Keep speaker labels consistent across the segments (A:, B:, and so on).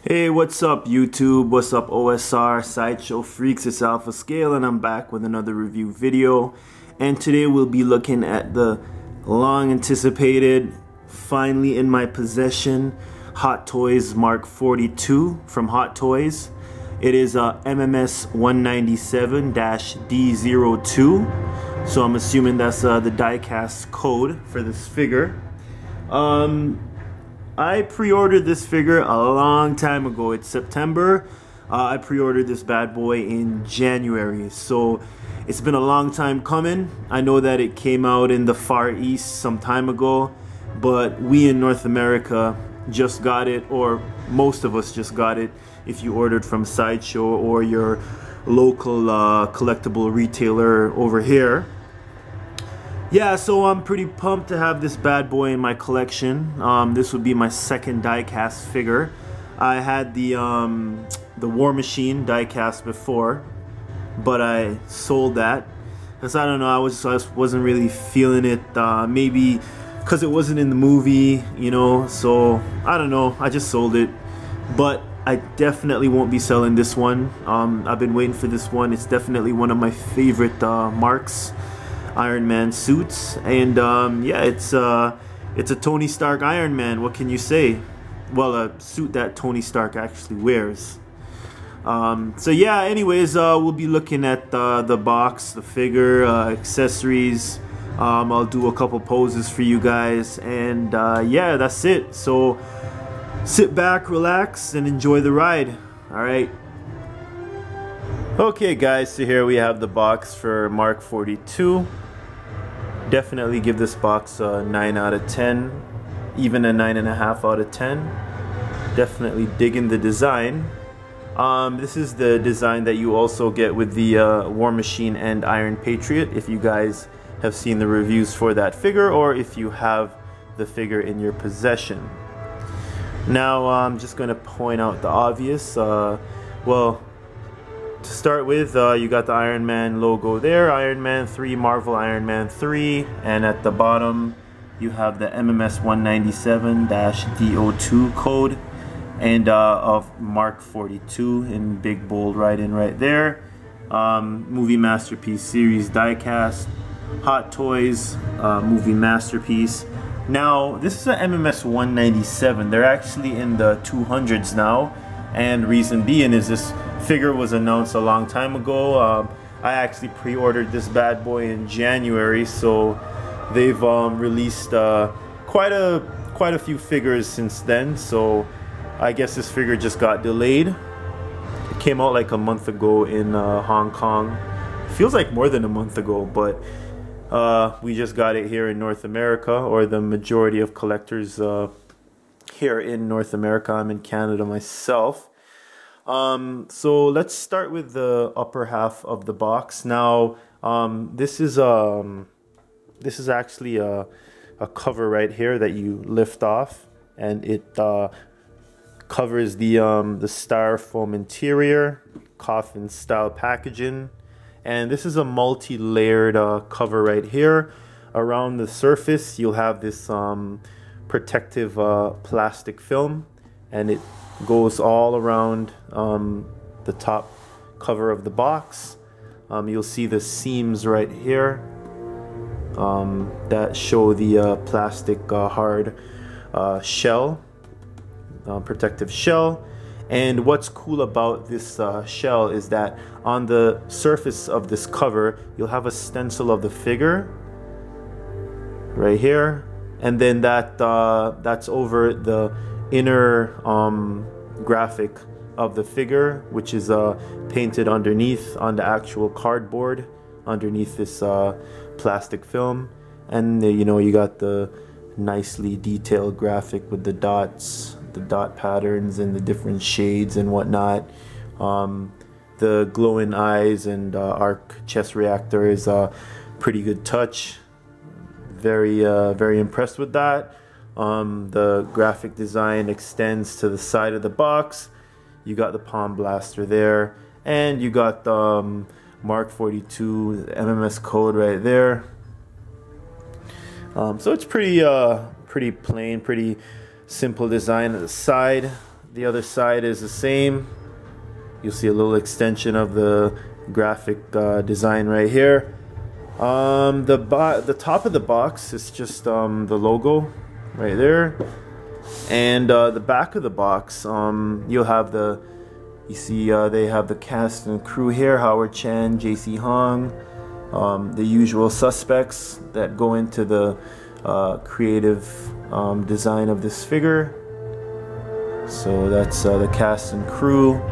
A: Hey, what's up YouTube? What's up OSR, Sideshow Freaks? It's Alpha Scale and I'm back with another review video. And today we'll be looking at the long anticipated, finally in my possession, Hot Toys Mark 42 from Hot Toys. It is a MMS 197-D02. So I'm assuming that's the diecast code for this figure. I pre-ordered this figure a long time ago. It's September. I pre-ordered this bad boy in January. So it's been a long time coming. I know that it came out in the Far East some time ago, but we in North America just got it, or most of us just got it if you ordered from Sideshow or your local collectible retailer over here. Yeah, so I'm pretty pumped to have this bad boy in my collection. This would be my second diecast figure. I had the War Machine diecast before, but I sold that because I don't know, I wasn't really feeling it. Maybe because it wasn't in the movie, you know. So I don't know, I just sold it. But I definitely won't be selling this one. I've been waiting for this one. It's definitely one of my favorite Marks Iron Man suits, and yeah, it's a Tony Stark Iron Man. What can you say? Well, a suit that Tony Stark actually wears. So yeah, anyways, we'll be looking at the box, the figure, accessories. I'll do a couple poses for you guys, and yeah, that's it. So sit back, relax, and enjoy the ride. All right. Okay guys, so here we have the box for Mark 42. Definitely give this box a 9 out of 10, even a 9.5 out of 10. Definitely digging the design. This is the design that you also get with the War Machine and Iron Patriot, if you guys have seen the reviews for that figure, or if you have the figure in your possession. Now I'm just going to point out the obvious. Well, to start with, you got the Iron Man logo there, Iron Man 3, Marvel Iron Man 3, and at the bottom you have the MMS 197-D02 code, and of Mark 42 in big bold writing right there. Movie Masterpiece Series diecast, Hot Toys Movie Masterpiece. Now this is a MMS 197. They're actually in the 200s now, and reason being is this figure was announced a long time ago. I actually pre-ordered this bad boy in January, so they've released quite a few figures since then. So I guess this figure just got delayed. It came out like a month ago in Hong Kong. Feels like more than a month ago, but we just got it here in North America, or the majority of collectors here in North America. I'm in Canada myself. So let's start with the upper half of the box. Now, this is actually a cover right here that you lift off, and it covers the styrofoam interior, coffin style packaging, and this is a multi-layered cover right here. Around the surface, you'll have this protective plastic film, and it goes all around the top cover of the box. You'll see the seams right here that show the plastic hard shell, protective shell. And what's cool about this shell is that on the surface of this cover you'll have a stencil of the figure right here, and then that's over the inner graphic of the figure, which is painted underneath on the actual cardboard underneath this plastic film. And you know, you got the nicely detailed graphic with the dots, the dot patterns and the different shades and whatnot. The glowing eyes and arc chest reactor is a pretty good touch. Very impressed with that. The graphic design extends to the side of the box. You got the palm blaster there, and you got the Mark 42 MMS code right there. So it's pretty plain, pretty simple design at the side. The other side is the same. You'll see a little extension of the graphic design right here. The top of the box is just the logo right there, and the back of the box, you'll have you see they have the cast and crew here: Howard Chan, JC Hong, the usual suspects that go into the creative design of this figure. So that's the cast and crew.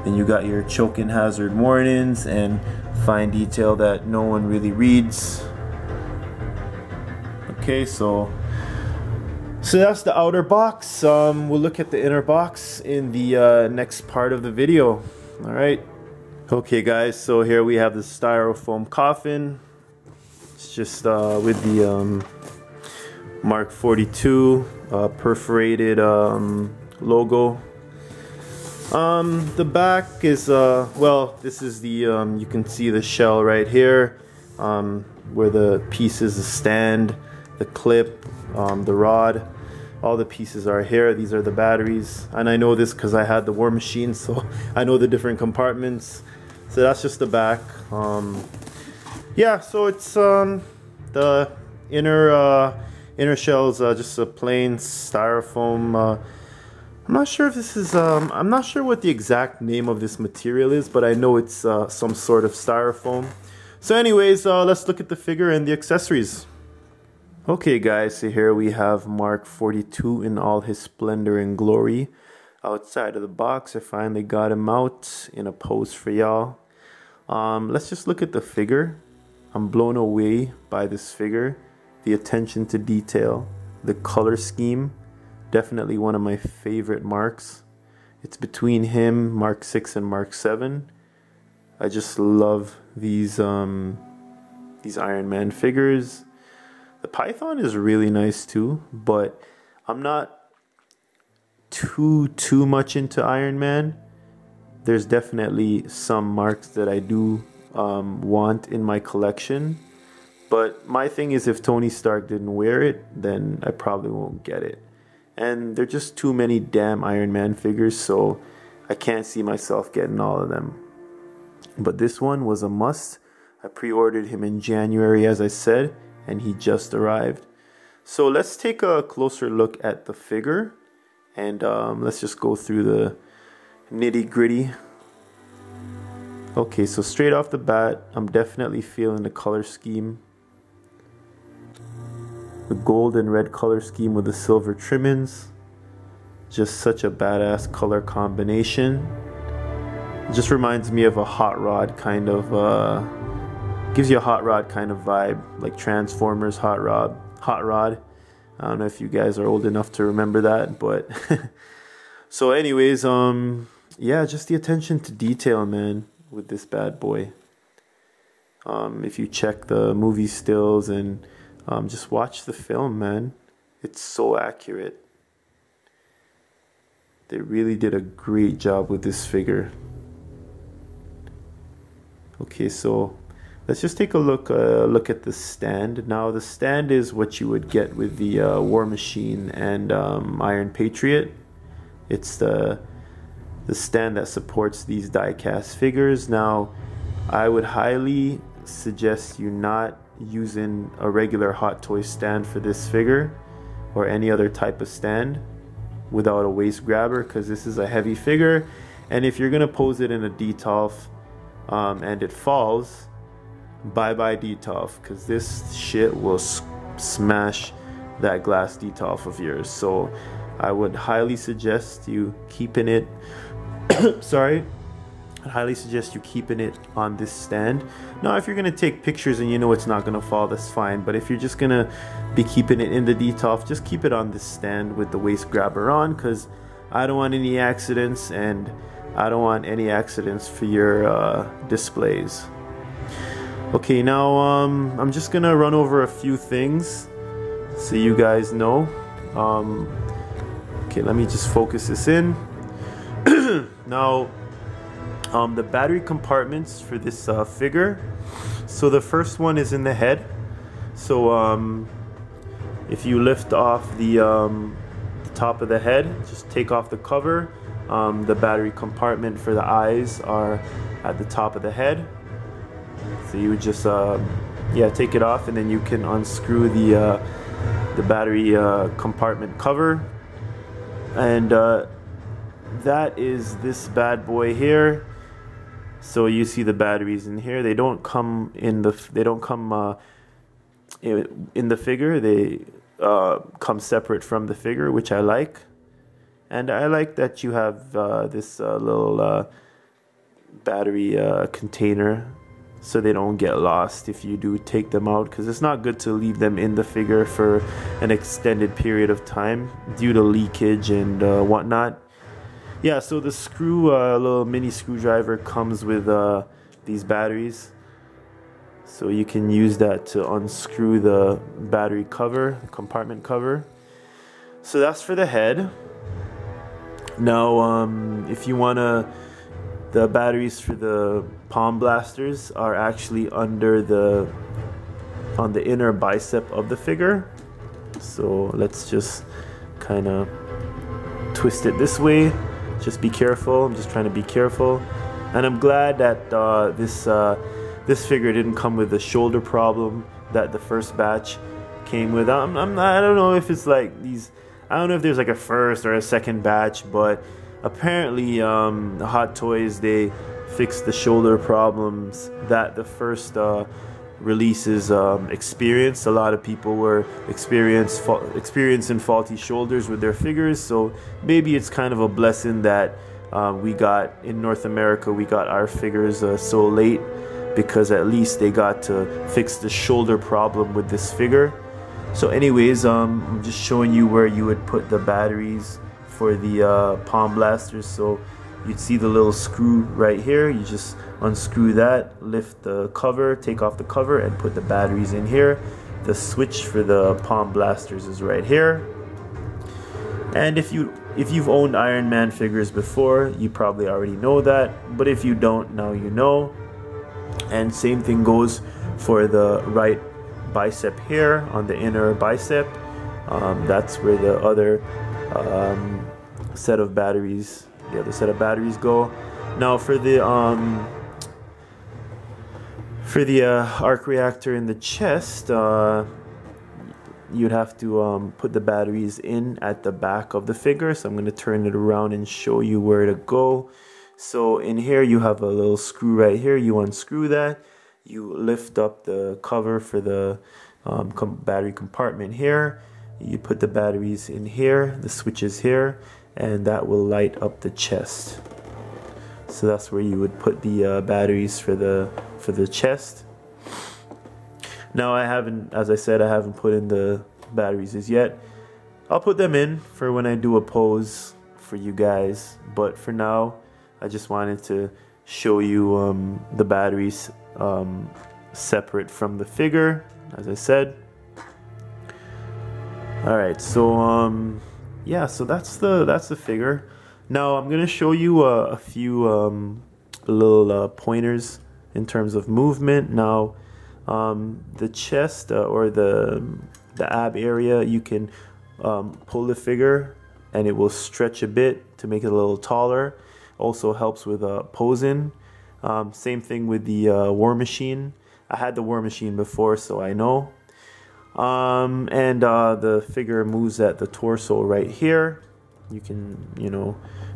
A: Then you got your choking hazard warnings and fine detail that no one really reads. Okay, so that's the outer box. We'll look at the inner box in the next part of the video. All right. Okay, guys. So here we have the styrofoam coffin. It's just with the Mark 42 perforated logo. The back is well, this is the you can see the shell right here, where the pieces, the stand, the clip, the rod, all the pieces are here. These are the batteries, and I know this because I had the War Machine, so I know the different compartments. So that's just the back. Yeah, so it's the inner shell is just a plain styrofoam. I'm not sure if this is I'm not sure what the exact name of this material is, but I know it's some sort of styrofoam. So anyways, let's look at the figure and the accessories. Okay guys, so here we have Mark 42 in all his splendor and glory. Outside of the box, I finally got him out in a pose for y'all. Let's just look at the figure. I'm blown away by this figure. The attention to detail, the color scheme. Definitely one of my favorite Marks. It's between him, Mark 6 and Mark 7. I just love these Iron Man figures. The Python is really nice too, but I'm not too much into Iron Man. There's definitely some Marks that I do want in my collection, but my thing is, if Tony Stark didn't wear it, then I probably won't get it. And there are just too many damn Iron Man figures, so I can't see myself getting all of them. But this one was a must. I pre-ordered him in January, as I said, and he just arrived. So let's take a closer look at the figure, and let's just go through the nitty-gritty. Okay, so straight off the bat, I'm definitely feeling the color scheme. The gold and red color scheme with the silver trimmings. Just such a badass color combination. It just reminds me of a Hot Rod kind of, gives you a Hot Rod kind of vibe, like Transformers Hot Rod. I don't know if you guys are old enough to remember that, but so anyways, yeah, just the attention to detail, man, with this bad boy. If you check the movie stills and just watch the film, man, it's so accurate. They really did a great job with this figure. Okay, so let's just take a look at the stand. Now, the stand is what you would get with the War Machine and Iron Patriot. It's the stand that supports these die-cast figures. Now, I would highly suggest you not using a regular Hot Toy stand for this figure, or any other type of stand without a waist grabber, because this is a heavy figure, and if you're gonna pose it in a detolf and it falls, bye-bye detolf, because this shit will smash that glass detolf of yours. So I would highly suggest you keeping it I'd highly suggest you keeping it on this stand. Now, if you're gonna take pictures and you know it's not gonna fall, that's fine. But if you're just gonna be keeping it in the detolf, just keep it on this stand with the waist grabber on, because I don't want any accidents, and I don't want any accidents for your displays. Okay, now I'm just gonna run over a few things so you guys know. Okay, let me just focus this in. Now, the battery compartments for this figure. So the first one is in the head. So if you lift off the top of the head, just take off the cover. The battery compartment for the eyes are at the top of the head. So you would just yeah, take it off, and then you can unscrew the battery compartment cover. And that is this bad boy here. So you see the batteries in here. They don't come in the in the figure. They come separate from the figure, which I like. And I like that you have this little battery container, so they don't get lost if you do take them out, because it's not good to leave them in the figure for an extended period of time due to leakage and whatnot. Yeah, so the screw, little mini screwdriver comes with these batteries, so you can use that to unscrew the battery cover, the compartment cover. So that's for the head. Now, if you wanna, the batteries for the palm blasters are actually under on the inner bicep of the figure. So let's just kind of twist it this way. Just be careful. I'm just trying to be careful. And I'm glad that this figure didn't come with the shoulder problem that the first batch came with. I don't know if it's like these. I don't know if there's like a first or a second batch, but apparently the Hot Toys, they fixed the shoulder problems that the first releases experienced. A lot of people were experiencing faulty shoulders with their figures, so maybe it's kind of a blessing that we got in North America, we got our figures so late, because at least they got to fix the shoulder problem with this figure. So anyways, I'm just showing you where you would put the batteries for the palm blasters. So you'd see the little screw right here. You just unscrew that, lift the cover, take off the cover, and put the batteries in here. The switch for the palm blasters is right here. And if you've owned Iron Man figures before, you probably already know that, but if you don't, now you know. And same thing goes for the right bicep here, on the inner bicep. That's where the other set of batteries, the other set of batteries go. Now for the arc reactor in the chest, you'd have to put the batteries in at the back of the figure. So I'm going to turn it around and show you where to go. So in here you have a little screw right here. You unscrew that. You lift up the cover for the battery compartment here. You put the batteries in here, the switches here, and that will light up the chest. So that's where you would put the batteries for the chest. Now I haven't, as I said, I haven't put in the batteries as yet. I'll put them in for when I do a pose for you guys, but for now I just wanted to show you the batteries separate from the figure, as I said. Alright, so yeah, so that's the figure. Now I'm gonna show you a few little pointers in terms of movement. Now the chest or the ab area, you can pull the figure and it will stretch a bit to make it a little taller. Also helps with posing. Same thing with the War Machine. I had the War Machine before, so I know. And the figure moves at the torso right here. You can,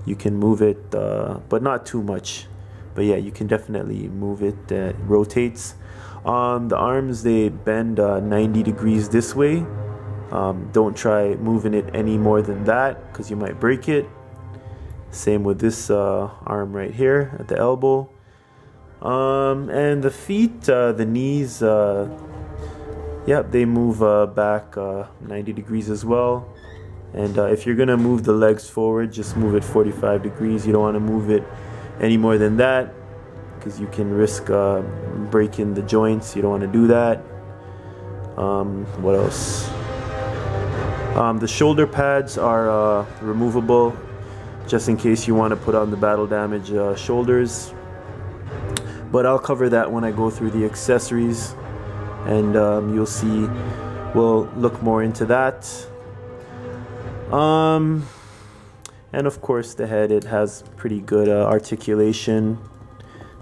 A: you can move it, but not too much. But yeah, you can definitely move it. It rotates. The arms, they bend 90 degrees this way. Don't try moving it any more than that, because you might break it. Same with this arm right here at the elbow. And the feet, the knees, yep, they move back 90 degrees as well. And if you're gonna move the legs forward, just move it 45 degrees. You don't want to move it any more than that, because you can risk breaking the joints. You don't want to do that. What else? The shoulder pads are removable, just in case you want to put on the battle damage shoulders. But I'll cover that when I go through the accessories, and you'll see, we'll look more into that. And of course the head, it has pretty good articulation.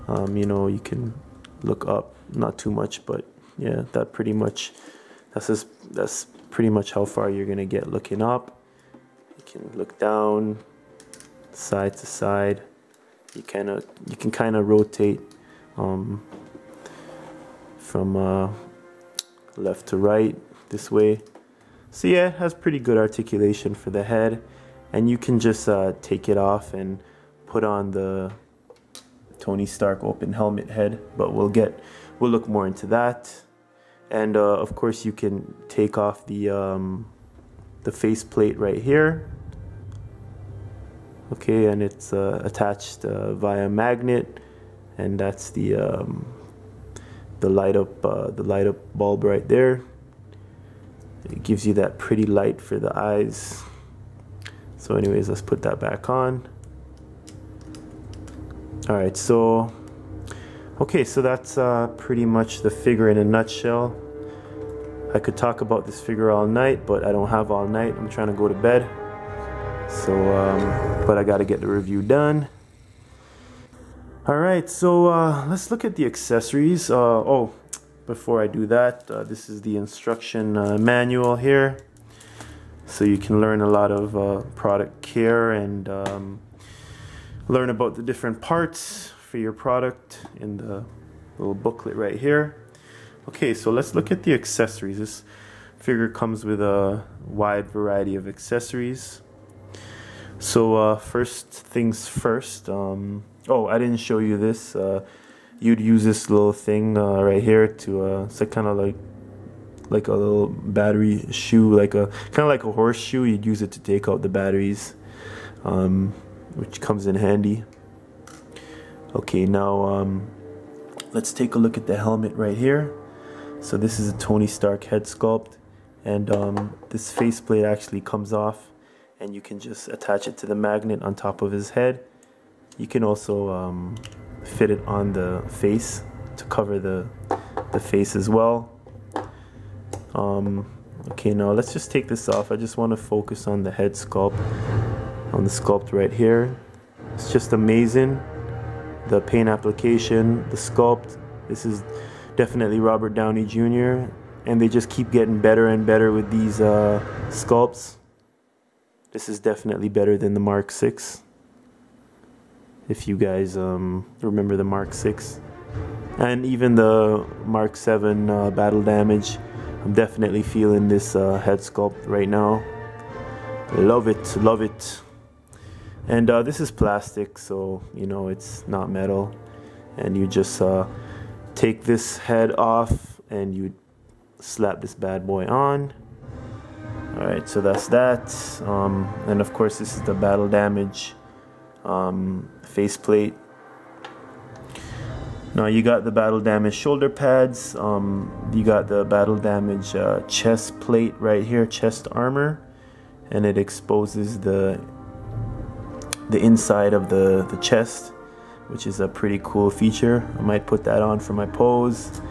A: You know, you can look up, not too much, but yeah, that's pretty much how far you're gonna get looking up. You can look down, side to side. You can kind of rotate from left to right this way. So yeah, it has pretty good articulation for the head, and you can just take it off and put on the Tony Stark open helmet head, but we'll look more into that. And of course you can take off the face plate right here. Okay, and it's attached via magnet, and that's the light up bulb right there. It gives you that pretty light for the eyes. So anyways, let's put that back on. Alright, so okay, so that's pretty much the figure in a nutshell. I could talk about this figure all night, but I don't have all night. I'm trying to go to bed. So, but I got to get the review done. Alright, so let's look at the accessories. Oh, before I do that, this is the instruction manual here. So you can learn a lot of product care and learn about the different parts for your product in the little booklet right here. Okay, so let's look at the accessories. This figure comes with a wide variety of accessories. So first things first, oh, I didn't show you this. You'd use this little thing right here to, it's kind of like a little battery shoe, kind of like a horseshoe. You'd use it to take out the batteries, which comes in handy. Okay, now let's take a look at the helmet right here. So this is a Tony Stark head sculpt, and this faceplate actually comes off, and you can just attach it to the magnet on top of his head. You can also fit it on the face to cover the face as well. Okay, now let's just take this off. I just want to focus on the head sculpt, on the sculpt right here. It's just amazing. The paint application, the sculpt. This is definitely Robert Downey Jr. and they just keep getting better and better with these sculpts. This is definitely better than the Mark 6. If you guys remember the Mark 6. And even the Mark 7 battle damage. I'm definitely feeling this head sculpt right now. Love it, love it. And this is plastic, so you know it's not metal. And you just take this head off and you slap this bad boy on. Alright, so that's that. And of course this is the battle damage faceplate. Now you got the battle damage shoulder pads, you got the battle damage chest plate right here, chest armor, and it exposes the inside of the chest, which is a pretty cool feature. I might put that on for my pose.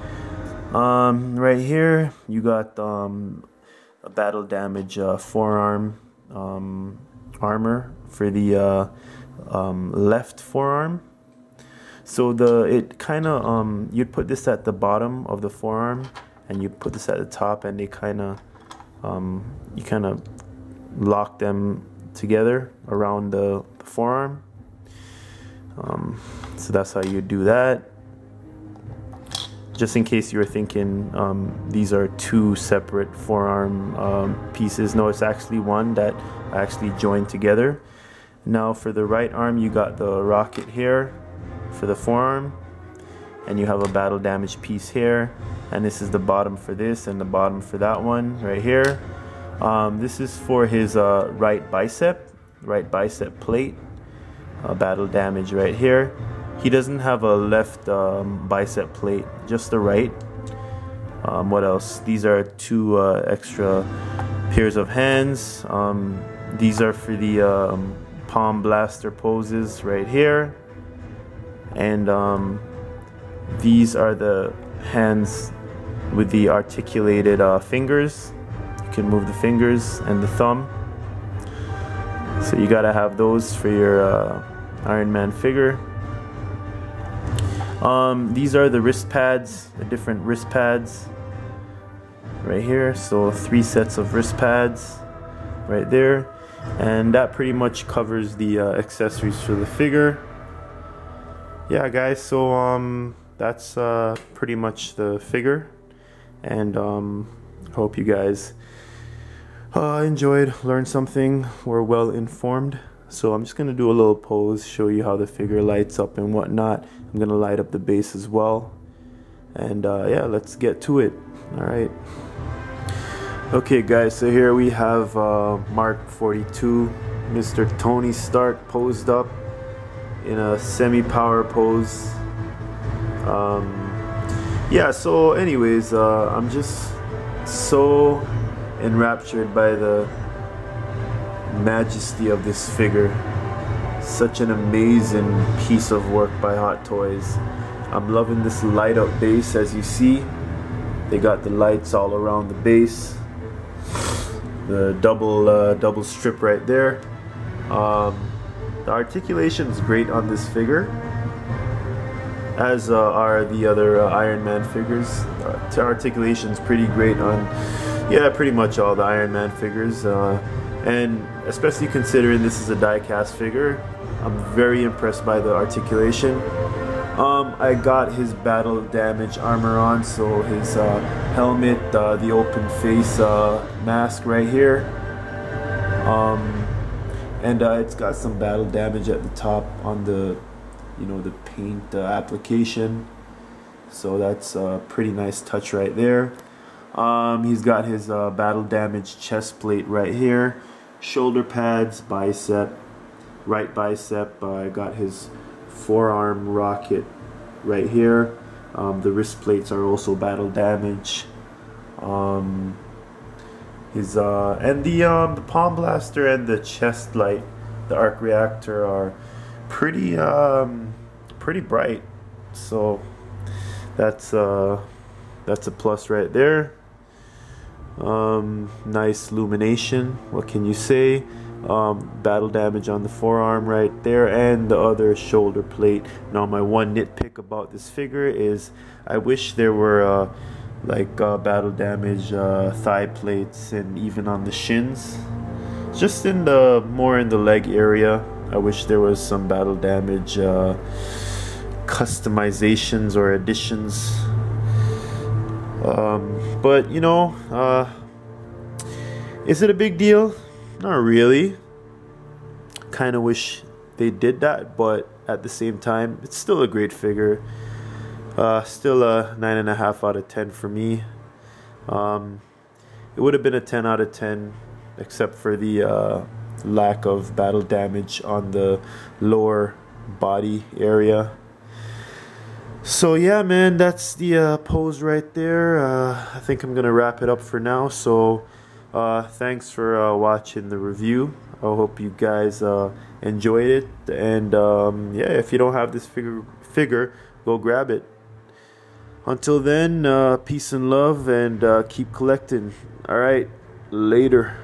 A: Right here you got a battle damage forearm armor for the left forearm. So it kind of you'd put this at the bottom of the forearm, and you put this at the top, and they kind of you kind of lock them together around the forearm. So that's how you do that. Just in case you were thinking these are two separate forearm pieces, no, it's actually one that I actually joined together. Now for the right arm, you got the rocket here for the forearm, and you have a battle damage piece here, and this is the bottom for this and the bottom for that one right here. This is for his right bicep plate, battle damage right here. He doesn't have a left bicep plate, just the right. What else? These are two extra pairs of hands. These are for the palm blaster poses right here. And these are the hands with the articulated fingers. You can move the fingers and the thumb. So you gotta have those for your Iron Man figure. These are the wrist pads, the different wrist pads right here. So 3 sets of wrist pads right there, and that pretty much covers the accessories for the figure. Yeah guys, so that's pretty much the figure, and hope you guys enjoyed, learned something, were well informed. So I'm just gonna do a little pose, show you how the figure lights up and whatnot. I'm gonna light up the base as well, and yeah, let's get to it. All right. Okay guys, so here we have Mark 42, Mr. Tony Stark, posed up in a semi-power pose. Yeah, so anyways, I'm just so enraptured by the majesty of this figure. Such an amazing piece of work by Hot Toys. I'm loving this light up base. As you see, they got the lights all around the base, the double strip right there. The articulation is great on this figure, as are the other Iron Man figures. The articulation is pretty great on, yeah, pretty much all the Iron Man figures, and especially considering this is a die-cast figure, I'm very impressed by the articulation. I got his battle damage armor on, so his helmet, the open face mask right here, and it's got some battle damage at the top on the, you know, the paint application. So that's a pretty nice touch right there. He's got his battle damage chest plate right here, shoulder pads, bicep, right bicep. I got his forearm rocket right here. The wrist plates are also battle damage. His and the palm blaster and the chest light, the arc reactor, are pretty pretty bright. So that's a plus right there. Nice illumination. What can you say? Battle damage on the forearm right there, and the other shoulder plate. Now my one nitpick about this figure is I wish there were like battle damage thigh plates, and even on the shins, just in the more in the leg area. I wish there was some battle damage customizations or additions, but you know, is it a big deal? Not really. Kind of wish they did that, but at the same time, it's still a great figure. Still a 9.5 out of 10 for me. It would have been a 10 out of 10 except for the lack of battle damage on the lower body area. So yeah, man, that's the pose right there. I think I'm gonna wrap it up for now. So thanks for watching the review. I hope you guys enjoyed it, and yeah, if you don't have this figure, go grab it. Until then, peace and love, and keep collecting. All right, later.